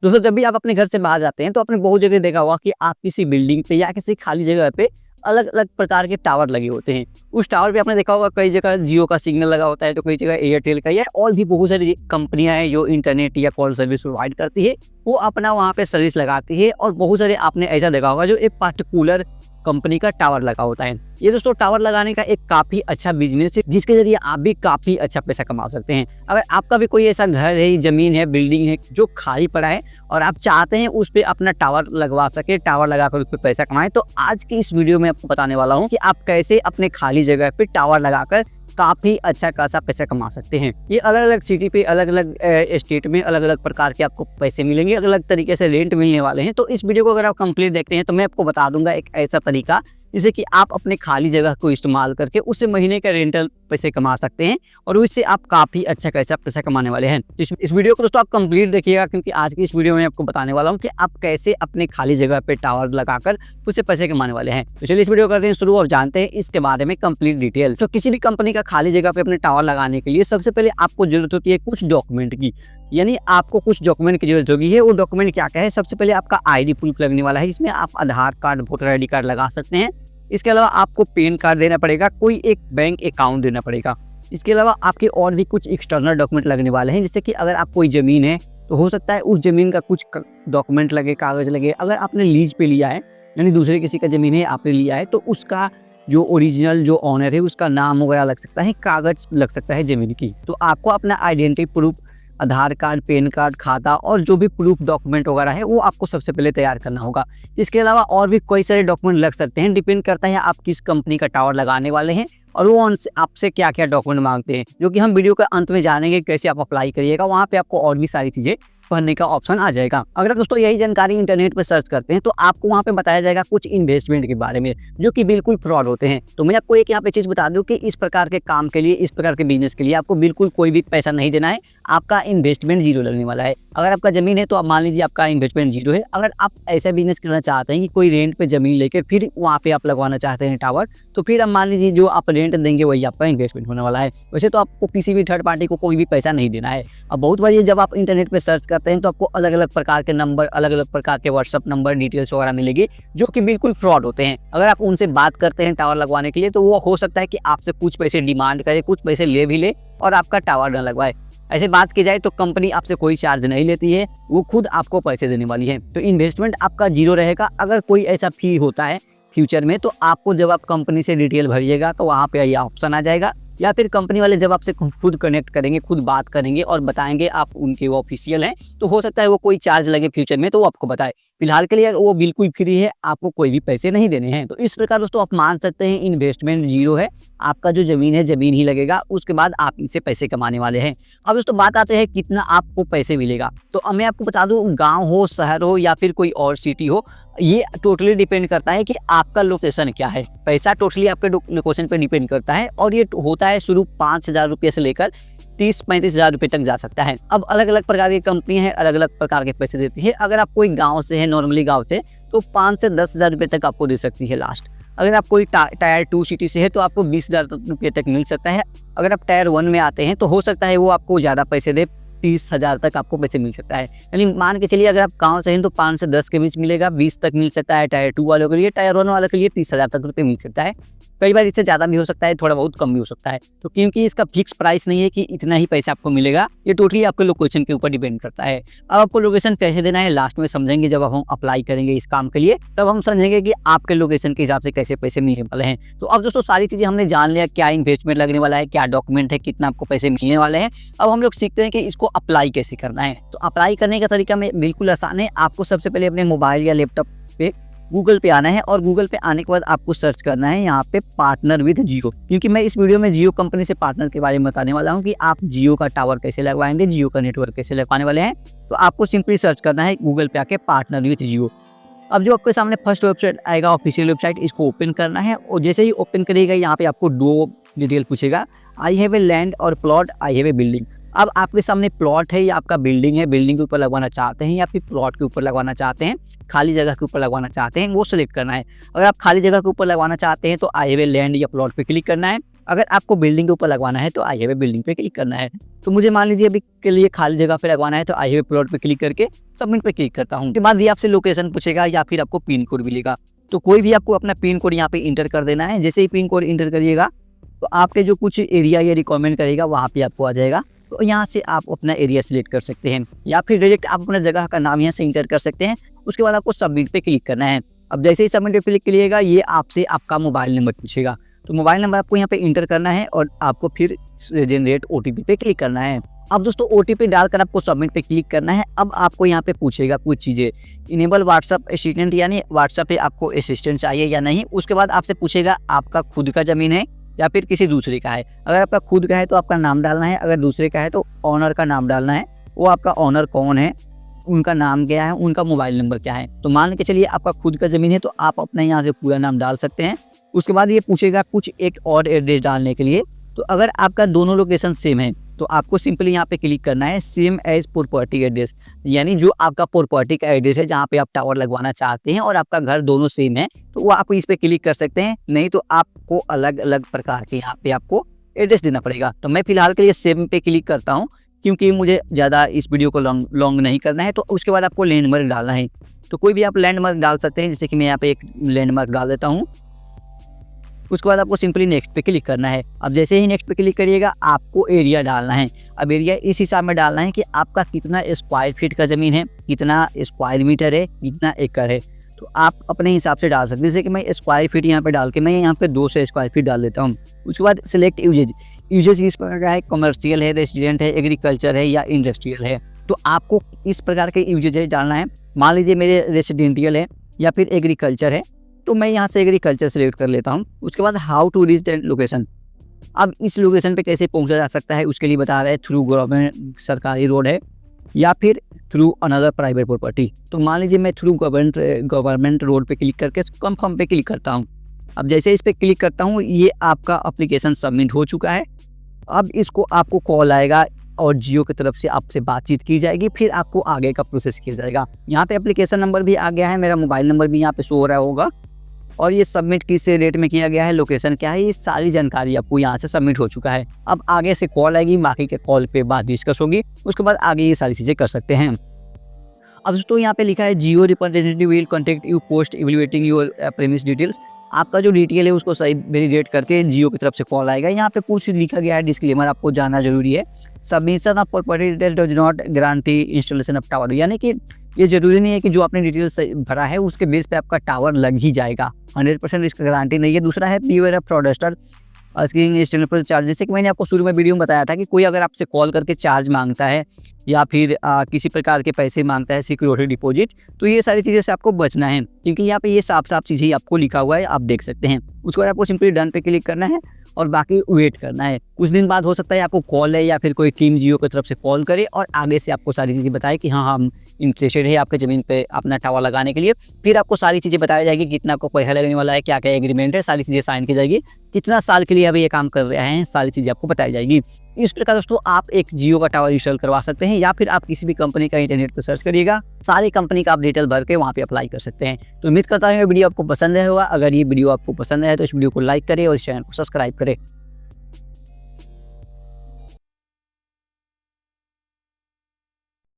दोस्तों जब भी आप अपने घर से बाहर जाते हैं तो आपने बहुत जगह देखा होगा कि आप किसी बिल्डिंग पे या किसी खाली जगह पे अलग अलग प्रकार के टावर लगे होते हैं। उस टावर पे आपने देखा होगा कई जगह जियो का सिग्नल लगा होता है, तो कई जगह एयरटेल का या और भी बहुत सारी कंपनियां हैं जो इंटरनेट या कॉल सर्विस प्रोवाइड करती है, वो अपना वहाँ पे सर्विस लगाती है। और बहुत सारे आपने ऐसा देखा होगा जो एक पर्टिकुलर कंपनी का टावर लगा होता है। ये दोस्तों टावर लगाने का एक काफ़ी अच्छा बिजनेस है जिसके जरिए आप भी काफ़ी अच्छा पैसा कमा सकते हैं। अगर आपका भी कोई ऐसा घर है, ज़मीन है, बिल्डिंग है जो खाली पड़ा है और आप चाहते हैं उस पर अपना टावर लगवा सके, टावर लगाकर उस पर पैसा कमाएं, तो आज की इस वीडियो में आपको बताने वाला हूँ कि आप कैसे अपने खाली जगह पर टावर लगाकर काफ़ी अच्छा खासा पैसा कमा सकते हैं। ये अलग अलग सिटी पे, अलग अलग स्टेट में अलग अलग प्रकार के आपको पैसे मिलेंगे, अलग अलग तरीके से रेंट मिलने वाले हैं। तो इस वीडियो को अगर आप कंप्लीट देखते हैं तो मैं आपको बता दूंगा एक ऐसा तरीका जिससे कि आप अपने खाली जगह को इस्तेमाल करके उससे महीने का रेंटल पैसे कमा सकते हैं और उससे आप काफ़ी अच्छा खासा पैसा कमाने वाले हैं। इस वीडियो को दोस्तों आप कंप्लीट देखिएगा, क्योंकि आज की इस वीडियो में आपको बताने वाला हूँ कि आप कैसे अपने खाली जगह पे टावर लगाकर उससे पैसे कमाने वाले हैं। तो चलिए इस वीडियो करते हैं शुरू और जानते हैं इसके बारे में कंप्लीट डिटेल। तो किसी भी कंपनी का खाली जगह पे अपने टावर लगाने के लिए सबसे पहले आपको जरूरत होती है कुछ डॉक्यूमेंट की, यानी आपको कुछ डॉक्यूमेंट की जरूरत होगी है। वो डॉक्यूमेंट क्या क्या है? सबसे पहले आपका आईडी प्रूफ लगने वाला है, इसमें आप आधार कार्ड, वोटर आईडी कार्ड लगा सकते हैं। इसके अलावा आपको पैन कार्ड देना पड़ेगा, कोई एक बैंक अकाउंट देना पड़ेगा। इसके अलावा आपके और भी कुछ एक्सटर्नल डॉक्यूमेंट लगने वाले हैं, जैसे कि अगर आप कोई ज़मीन है तो हो सकता है उस ज़मीन का कुछ डॉक्यूमेंट लगे, कागज़ लगे। अगर आपने लीज पे लिया है, यानी दूसरे किसी का ज़मीन है आपने लिया है, तो उसका जो ओरिजिनल जो ऑनर है उसका नाम वगैरह लग सकता है, कागज़ लग सकता है ज़मीन की। तो आपको अपना आइडेंटिटी प्रूफ, आधार कार्ड, पैन कार्ड, खाता और जो भी प्रूफ डॉक्यूमेंट वगैरह है वो आपको सबसे पहले तैयार करना होगा। इसके अलावा और भी कई सारे डॉक्यूमेंट लग सकते हैं, डिपेंड करता है आप किस कंपनी का टावर लगाने वाले हैं और वो आपसे क्या क्या डॉक्यूमेंट मांगते हैं, जो कि हम वीडियो के अंत में जानेंगे कैसे आप अप्लाई करिएगा। वहाँ पे आपको और भी सारी चीज़ें पढ़ने का ऑप्शन आ जाएगा। अगर दोस्तों यही जानकारी इंटरनेट पर सर्च करते हैं तो आपको वहाँ पे बताया जाएगा कुछ इन्वेस्टमेंट के बारे में जो कि बिल्कुल फ्रॉड होते हैं। तो मैं आपको एक यहाँ पे चीज़ बता दूँ कि इस प्रकार के काम के लिए, इस प्रकार के बिजनेस के लिए आपको बिल्कुल कोई भी पैसा नहीं देना है। आपका इन्वेस्टमेंट जीरो लगने वाला है। अगर आपका ज़मीन है तो आप मान लीजिए आपका इन्वेस्टमेंट जीरो है। अगर आप ऐसा बिजनेस करना चाहते हैं कि कोई रेंट पे ज़मीन लेकर फिर वहाँ पे आप लगवाना चाहते हैं टावर, तो फिर आप मान लीजिए जो आप रेंट देंगे वही आपका इन्वेस्टमेंट होने वाला है। वैसे तो आपको किसी भी थर्ड पार्टी को कोई भी पैसा नहीं देना है। अब बहुत बार ये जब आप इंटरनेट पर सर्च करते हैं तो आपको अलग अलग प्रकार के नंबर, अलग अलग प्रकार के व्हाट्सअप नंबर, डिटेल्स वगैरह मिलेगी जो कि बिल्कुल फ्रॉड होते हैं। अगर आप उनसे बात करते हैं टावर लगवाने के लिए तो वो हो सकता है कि आपसे कुछ पैसे डिमांड करे, कुछ पैसे ले भी ले और आपका टावर न लगवाए। ऐसे बात की जाए तो कंपनी आपसे कोई चार्ज नहीं लेती है, वो खुद आपको पैसे देने वाली है। तो इन्वेस्टमेंट आपका जीरो रहेगा। अगर कोई ऐसा फी होता है फ्यूचर में तो आपको जब आप कंपनी से डिटेल भरिएगा तो वहाँ पे ये ऑप्शन आ जाएगा, या फिर कंपनी वाले जब आपसे खुद कनेक्ट करेंगे, खुद बात करेंगे और बताएंगे आप उनके वो ऑफिशियल हैं, तो हो सकता है वो कोई चार्ज लगे फ्यूचर में तो वो आपको बताए। फिलहाल के लिए वो बिल्कुल फ्री है, आपको कोई भी पैसे नहीं देने हैं। तो इस प्रकार दोस्तों आप मान सकते हैं इन्वेस्टमेंट जीरो है। आपका जो ज़मीन है ज़मीन ही लगेगा, उसके बाद आप इनसे पैसे कमाने वाले हैं। अब दोस्तों बात आते हैं कितना आपको पैसे मिलेगा। तो अब मैं आपको बता दूँ, गाँव हो, शहर हो या फिर कोई और सिटी हो, ये टोटली डिपेंड करता है कि आपका लोकेशन क्या है। पैसा टोटली आपके लोकेशन पे डिपेंड करता है और ये होता है शुरू 5,000 रुपये से लेकर 30-35,000 रुपये तक जा सकता है। अब अलग अलग प्रकार की कंपनी है, अलग अलग प्रकार के पैसे देती है। अगर आप कोई गांव से है, नॉर्मली गांव से, तो 5 से 10,000 रुपये तक आपको दे सकती है लास्ट। अगर आप कोई टायर 2 सिटी से है तो आपको 20,000 रुपये तक मिल सकता है। अगर आप टायर 1 में आते हैं तो हो सकता है वो आपको ज़्यादा पैसे दे, 30,000 तक आपको पैसे मिल सकता है। यानी मान के चलिए अगर आप गाँव से हैं तो 5 से 10 के बीच मिलेगा, 20 तक मिल सकता है टायर 2 वालों के लिए। टायर 1 वालों के लिए 30,000 तक रुपये मिल सकता है। कई बार इससे ज़्यादा भी हो सकता है, थोड़ा बहुत कम भी हो सकता है। तो क्योंकि इसका फिक्स प्राइस नहीं है कि इतना ही पैसा आपको मिलेगा, ये टोटली आपके लोकेशन के ऊपर डिपेंड करता है। अब आपको लोकेशन कैसे देना है लास्ट में समझेंगे। जब हम अप्लाई करेंगे इस काम के लिए तब हम समझेंगे कि आपके लोकेशन के हिसाब से कैसे पैसे मिलने वाले हैं। तो अब दोस्तों सारी चीज़ें हमने जान लिया, क्या इन्वेस्टमेंट लगने वाला है, क्या डॉक्यूमेंट है, कितना आपको पैसे मिलने वाले हैं। अब हम लोग सीखते हैं कि इसको अप्लाई कैसे करना है। तो अप्लाई करने का तरीका में बिल्कुल आसान है। आपको सबसे पहले अपने मोबाइल या लैपटॉप पे गूगल पे आना है और गूगल पे आने के बाद आपको सर्च करना है यहाँ पे पार्टनर विद जियो, क्योंकि मैं इस वीडियो में जियो कंपनी से पार्टनर के बारे में बताने वाला हूँ कि आप जियो का टावर कैसे लगवाएंगे, जियो का नेटवर्क कैसे लगवाने वाले हैं। तो आपको सिंपली सर्च करना है गूगल पे आके पार्टनर विद जियो। अब जो आपके सामने फर्स्ट वेबसाइट आएगा, ऑफिशियल वेबसाइट, इसको ओपन करना है और जैसे ही ओपन करिएगा यहाँ पे आपको 2 डिटेल पूछेगा, आई हैव ए लैंड और plot, I have a building. अब आपके सामने प्लॉट है या आपका बिल्डिंग है, बिल्डिंग के ऊपर लगवाना चाहते हैं या फिर प्लॉट के ऊपर लगवाना चाहते हैं, खाली जगह के ऊपर लगवाना चाहते हैं, वो सेलेक्ट करना है। अगर आप खाली जगह के ऊपर लगवाना चाहते हैं तो आई हैव ए लैंड या प्लॉट पे क्लिक करना है। अगर आपको बिल्डिंग के ऊपर लगवाना है तो आई हैव ए बिल्डिंग पे क्लिक करना है। तो मुझे मान लीजिए अभी के लिए खाली जगह पे लगवाना है तो आई हैव ए प्लॉट पे क्लिक करके सबमिट पे क्लिक करता हूँ। उसके बाद ये आपसे लोकेशन पूछेगा या फिर आपको पिन कोड मिलेगा। तो कोई भी आपको अपना पिन कोड यहाँ पे इंटर कर देना है। जैसे ही पिन कोड इंटर करिएगा तो आपके जो कुछ एरिया या रिक्वायरमेंट करेगा वहाँ पे आपको आ जाएगा। तो यहाँ से आप अपना एरिया सिलेक्ट कर सकते हैं या फिर डायरेक्ट आप अपना जगह का नाम यहाँ से इंटर कर सकते हैं। उसके बाद आपको सबमिट पे क्लिक करना है। अब जैसे ही सबमिट पे क्लिक करिएगा ये आपसे आपका मोबाइल नंबर पूछेगा। तो मोबाइल नंबर आपको यहाँ पे इंटर करना है और आपको फिर जनरेट OTP पे क्लिक करना है। अब दोस्तों OTP डालकर आपको सबमिट पे क्लिक करना है। अब आपको यहाँ पे पूछेगा कुछ चीज़ें, इनेबल व्हाट्सअप असिस्टेंट यानी व्हाट्सअप पे आपको असिस्टेंट चाहिए या नहीं। उसके बाद आपसे पूछेगा आपका खुद का ज़मीन है या फिर किसी दूसरे का है। अगर आपका खुद का है तो आपका नाम डालना है, अगर दूसरे का है तो ऑनर का नाम डालना है। वो आपका ऑनर कौन है, उनका नाम क्या है, उनका मोबाइल नंबर क्या है। तो मान के चलिए आपका खुद का ज़मीन है तो आप अपना यहाँ से पूरा नाम डाल सकते हैं। उसके बाद ये पूछेगा कुछ एक और एड्रेस डालने के लिए। तो अगर आपका दोनों लोकेशन सेम है तो आपको सिंपली यहाँ पे क्लिक करना है सेम एज प्रॉपर्टी एड्रेस, यानी जो आपका प्रॉपर्टी का एड्रेस है जहाँ पे आप टावर लगवाना चाहते हैं और आपका घर दोनों सेम है तो वो आप इस पे क्लिक कर सकते हैं। नहीं तो आपको अलग अलग प्रकार के यहाँ पे आपको एड्रेस देना पड़ेगा। तो मैं फिलहाल के लिए सेम पे क्लिक करता हूँ क्योंकि मुझे ज़्यादा इस वीडियो को लॉन्ग नहीं करना है। तो उसके बाद आपको लैंडमार्क डालना है। तो कोई भी आप लैंडमार्क डाल सकते हैं, जैसे कि मैं यहाँ पे एक लैंडमार्क डाल देता हूँ। उसके बाद आपको सिंपली नेक्स्ट पे क्लिक करना है। अब जैसे ही नेक्स्ट पे क्लिक करिएगा आपको एरिया डालना है। अब एरिया इस हिसाब में डालना है कि आपका कितना स्क्वायर फीट का ज़मीन है, कितना स्क्वायर मीटर है, कितना एकड़ है। तो आप अपने हिसाब से डाल सकते हैं। जैसे कि मैं स्क्वायर फीट यहाँ पे डाल के मैं यहाँ पे 200 स्क्वायर फीट डाल देता हूँ। उसके बाद सिलेक्ट यूजेज इस प्रकार का है, कमर्शियल है, रेसिडेंट है, एग्रीकल्चर है या इंडस्ट्रियल है। तो आपको इस प्रकार के यूजेज डालना है। मान लीजिए मेरे रेसिडेंटियल है या फिर एग्रीकल्चर है तो मैं यहाँ से एग्रीकल्चर सेलेक्ट कर लेता हूँ। उसके बाद how to reach that location, अब इस लोकेशन पे कैसे पहुँचा जा सकता है उसके लिए बता रहे हैं। थ्रू गवर्नमेंट सरकारी रोड है या फिर थ्रू अनदर प्राइवेट प्रॉपर्टी। तो मान लीजिए मैं थ्रू गवर्नमेंट रोड पे क्लिक करके कंफर्म पे क्लिक करता हूँ। अब जैसे इस पर क्लिक करता हूँ ये आपका एप्लीकेशन सबमिट हो चुका है। अब इसको आपको कॉल आएगा और जियो की तरफ से आपसे बातचीत की जाएगी, फिर आपको आगे का प्रोसेस किया जाएगा। यहाँ पे एप्लीकेशन नंबर भी आ गया है, मेरा मोबाइल नंबर भी यहाँ पे शो हो रहा होगा और ये सबमिट किस डेट में किया गया है, लोकेशन क्या है, ये सारी जानकारी आपको यहाँ से सबमिट हो चुका है। अब आगे से कॉल आएगी, बाकी के कॉल पे बात डिस्कस होगी। उसके बाद आगे ये सारी चीज़ें कर सकते हैं। अब दोस्तों यहाँ पे लिखा है Jio representative will contact you post evaluating your premise details. आपका जो डिटेल है उसको सही वेरीडेट करके जियो की तरफ से कॉल आएगा। यहाँ पे कुछ लिखा गया है डिस्क्लेमर, आपको जानना जरूरी है। Submission of property details does not guarantee installation of tower, यानी कि ये जरूरी नहीं है कि जो आपने डिटेल्स भरा है उसके बेस पे आपका टावर लग ही जाएगा। 100% इसका गारंटी नहीं है। दूसरा है beware of fraudster installation charge. जैसे कि मैंने आपको शुरू में वीडियो में बताया था कि कोई अगर आपसे कॉल करके चार्ज मांगता है या फिर किसी प्रकार के पैसे मांगता है, सिक्योरिटी डिपॉजिट, तो ये सारी चीज़ें से आपको बचना है क्योंकि यहाँ पे ये साफ साफ चीज़ें आपको लिखा हुआ है, आप देख सकते हैं। उसके बाद आपको सिंपली डन पे क्लिक करना है और बाकी वेट करना है। कुछ दिन बाद हो सकता है आपको कॉल है या फिर कोई टीम जियो की तरफ से कॉल करे और आगे से आपको सारी चीज़ें बताए कि हाँ हम इंटरेस्टेड है आपके ज़मीन पे अपना टावर लगाने के लिए। फिर आपको सारी चीज़ें बताई जाएगी, कितना आपको पैसा लगने वाला है, क्या क्या एग्रीमेंट है, सारी चीज़ें साइन की जाएगी, कितना साल के लिए अभी ये काम कर रहे हैं, सारी चीज़ें आपको बताई जाएगी। इस प्रकार दोस्तों आप एक जियो का टावर इंस्टॉल करवा सकते हैं या फिर आप किसी भी कंपनी का इंटरनेट पर सर्च करिएगा, सारी कंपनी का आप डिटेल भर के वहाँ पे अप्लाई कर सकते हैं। तो उम्मीद करता हूँ ये वीडियो आपको पसंद आया होगा। अगर ये वीडियो आपको पसंद आया तो इस वीडियो को लाइक करें और इस चैनल को सब्सक्राइब करें।